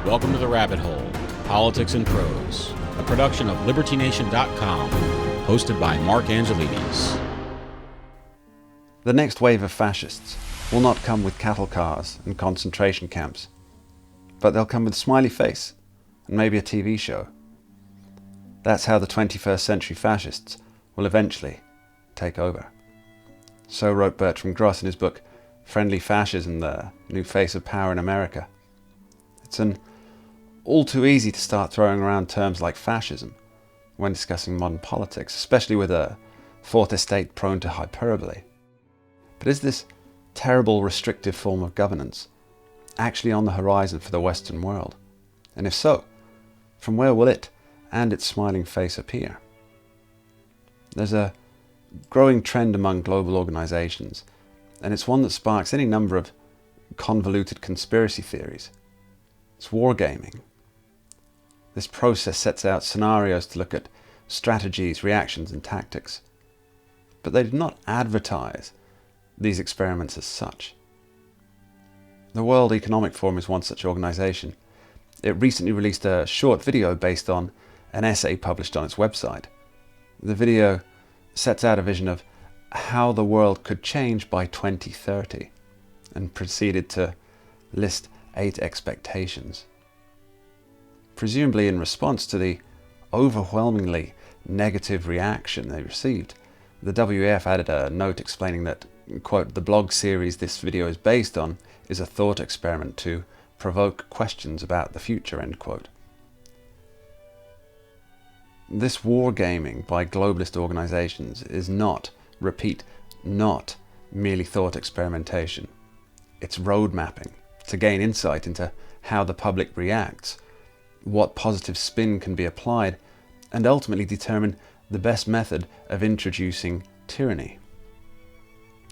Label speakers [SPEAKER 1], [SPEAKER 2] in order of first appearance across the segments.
[SPEAKER 1] Welcome to The Rabbit Hole, Politics and Prose, a production of LibertyNation.com, hosted by Mark Angelides.
[SPEAKER 2] The next wave of fascists will not come with cattle cars and concentration camps, but they'll come with a smiley face and maybe a TV show. That's how the 21st century fascists will eventually take over. So wrote Bertram Gross in his book Friendly Fascism, the New Face of Power in America. It's all too easy to start throwing around terms like fascism when discussing modern politics, especially with a fourth estate prone to hyperbole. But is this terrible restrictive form of governance actually on the horizon for the Western world? And if so, from where will it and its smiling face appear? There's a growing trend among global organizations, and it's one that sparks any number of convoluted conspiracy theories. It's wargaming. This process sets out scenarios to look at strategies, reactions, and tactics. But they did not advertise these experiments as such. The World Economic Forum is one such organization. It recently released a short video based on an essay published on its website. The video sets out a vision of how the world could change by 2030 and proceeded to list 8 expectations. Presumably in response to the overwhelmingly negative reaction they received, the WEF added a note explaining that, quote, "The blog series this video is based on is a thought experiment to provoke questions about the future," end quote. This wargaming by globalist organizations is not, repeat, not merely thought experimentation. It's road mapping to gain insight into how the public reacts, what positive spin can be applied, and ultimately determine the best method of introducing tyranny.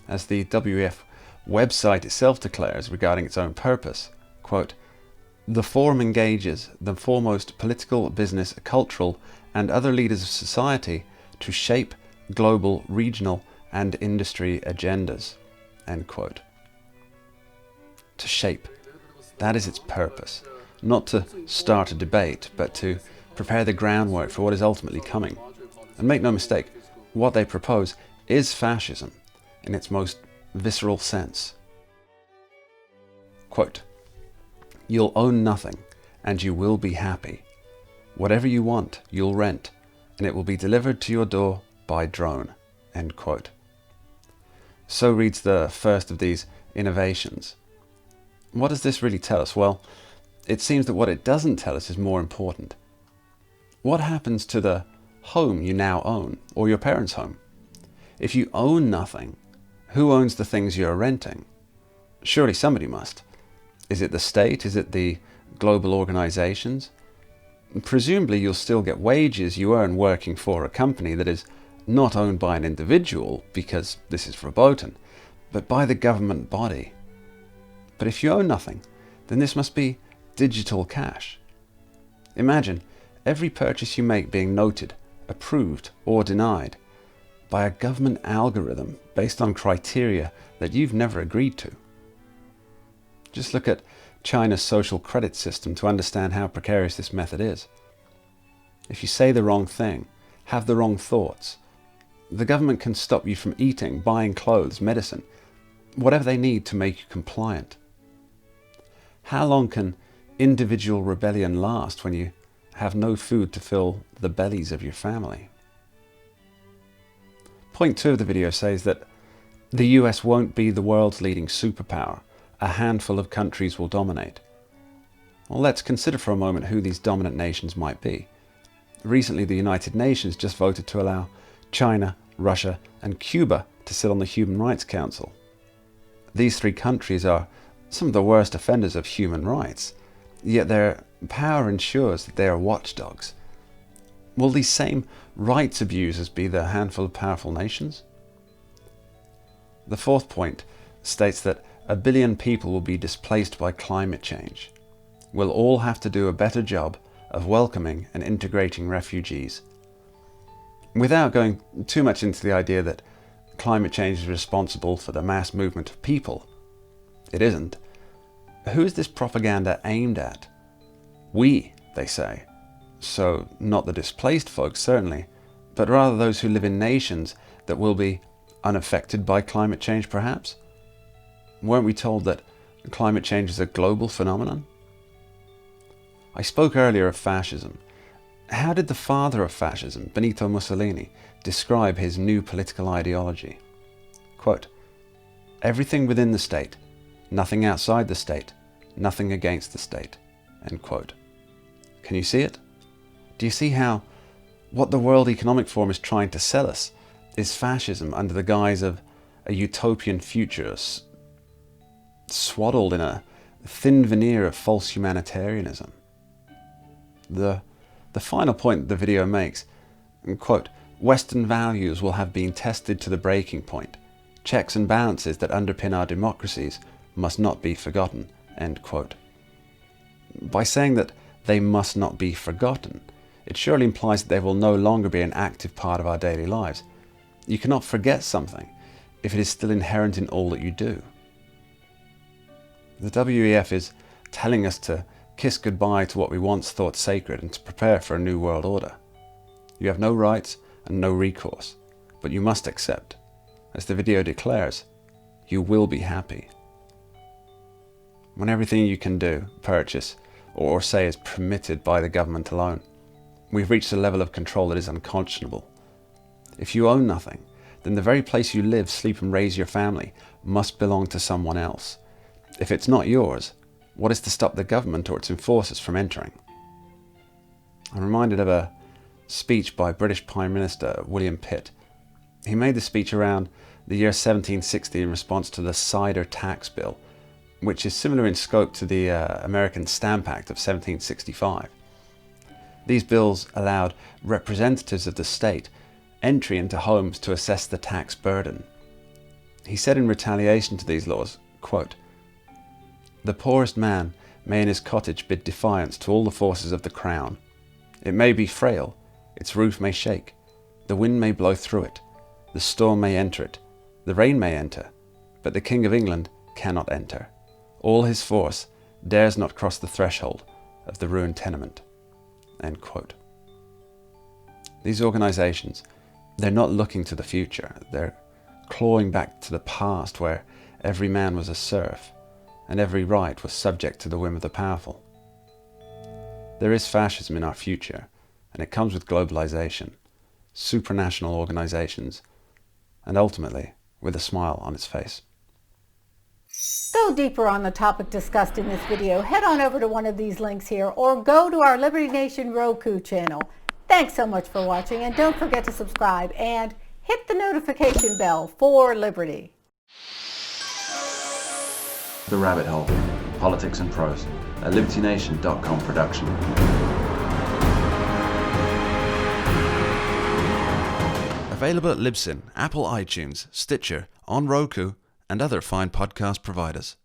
[SPEAKER 2] As the WEF website itself declares regarding its own purpose, quote, "The forum engages the foremost political, business, cultural, and other leaders of society to shape global, regional, and industry agendas," end quote. To shape, that is its purpose. Not to start a debate, but to prepare the groundwork for what is ultimately coming. And make no mistake, what they propose is fascism in its most visceral sense. Quote, "You'll own nothing, and you will be happy. Whatever you want, you'll rent, and it will be delivered to your door by drone," end quote. So reads the first of these innovations. What does this really tell us? Well, it seems that what it doesn't tell us is more important. What happens to the home you now own, or your parents' home? If you own nothing, who owns the things you're renting? Surely somebody must. Is it the state? Is it the global organizations? Presumably you'll still get wages you earn working for a company that is not owned by an individual, because this is verboten, but by the government body. But if you own nothing, then this must be digital cash. Imagine every purchase you make being noted, approved, or denied by a government algorithm based on criteria that you've never agreed to. Just look at China's social credit system to understand how precarious this method is. If you say the wrong thing, have the wrong thoughts, the government can stop you from eating, buying clothes, medicine, whatever they need to make you compliant. How long can individual rebellion last when you have no food to fill the bellies of your family? Point 2 of the video says that the US won't be the world's leading superpower. A handful of countries will dominate. Well, let's consider for a moment who these dominant nations might be. Recently, the United Nations just voted to allow China, Russia, and Cuba to sit on the Human Rights Council. These 3 countries are some of the worst offenders of human rights, yet their power ensures that they are watchdogs. Will these same rights abusers be the handful of powerful nations? The 4th point states that 1 billion people will be displaced by climate change. We'll all have to do a better job of welcoming and integrating refugees. Without going too much into the idea that climate change is responsible for the mass movement of people, it isn't. Who is this propaganda aimed at? We, they say. So not the displaced folks, certainly, but rather those who live in nations that will be unaffected by climate change, perhaps? Weren't we told that climate change is a global phenomenon? I spoke earlier of fascism. How did the father of fascism, Benito Mussolini, describe his new political ideology? Quote, "Everything within the state, nothing outside the state, nothing against the state." End quote. Can you see it? Do you see how what the World Economic Forum is trying to sell us is fascism under the guise of a utopian future, swaddled in a thin veneer of false humanitarianism? The final point the video makes, quote, "Western values will have been tested to the breaking point. Checks and balances that underpin our democracies must not be forgotten." End quote. By saying that they must not be forgotten, it surely implies that they will no longer be an active part of our daily lives. You cannot forget something if it is still inherent in all that you do. The WEF is telling us to kiss goodbye to what we once thought sacred and to prepare for a new world order. You have no rights and no recourse, but you must accept. As the video declares, you will be happy. When everything you can do, purchase, or say is permitted by the government alone, we've reached a level of control that is unconscionable. If you own nothing, then the very place you live, sleep and raise your family must belong to someone else. If it's not yours, what is to stop the government or its enforcers from entering? I'm reminded of a speech by British Prime Minister William Pitt. He made the speech around the year 1760 in response to the Cider Tax Bill, which is similar in scope to the American Stamp Act of 1765. These bills allowed representatives of the state entry into homes to assess the tax burden. He said in retaliation to these laws, quote, "The poorest man may in his cottage bid defiance to all the forces of the crown. It may be frail, its roof may shake, the wind may blow through it, the storm may enter it, the rain may enter, but the King of England cannot enter. All his force dares not cross the threshold of the ruined tenement." End quote. These organizations, they're not looking to the future. They're clawing back to the past where every man was a serf and every right was subject to the whim of the powerful. There is fascism in our future, and it comes with globalization, supranational organizations, and ultimately with a smile on its face.
[SPEAKER 3] Go deeper on the topic discussed in this video, head on over to one of these links here or go to our Liberty Nation Roku channel. Thanks so much for watching, and don't forget to subscribe and hit the notification bell for Liberty.
[SPEAKER 2] The Rabbit Hole, Politics and Prose, a LibertyNation.com production. Available at Libsyn, Apple iTunes, Stitcher, on Roku, and other fine podcast providers.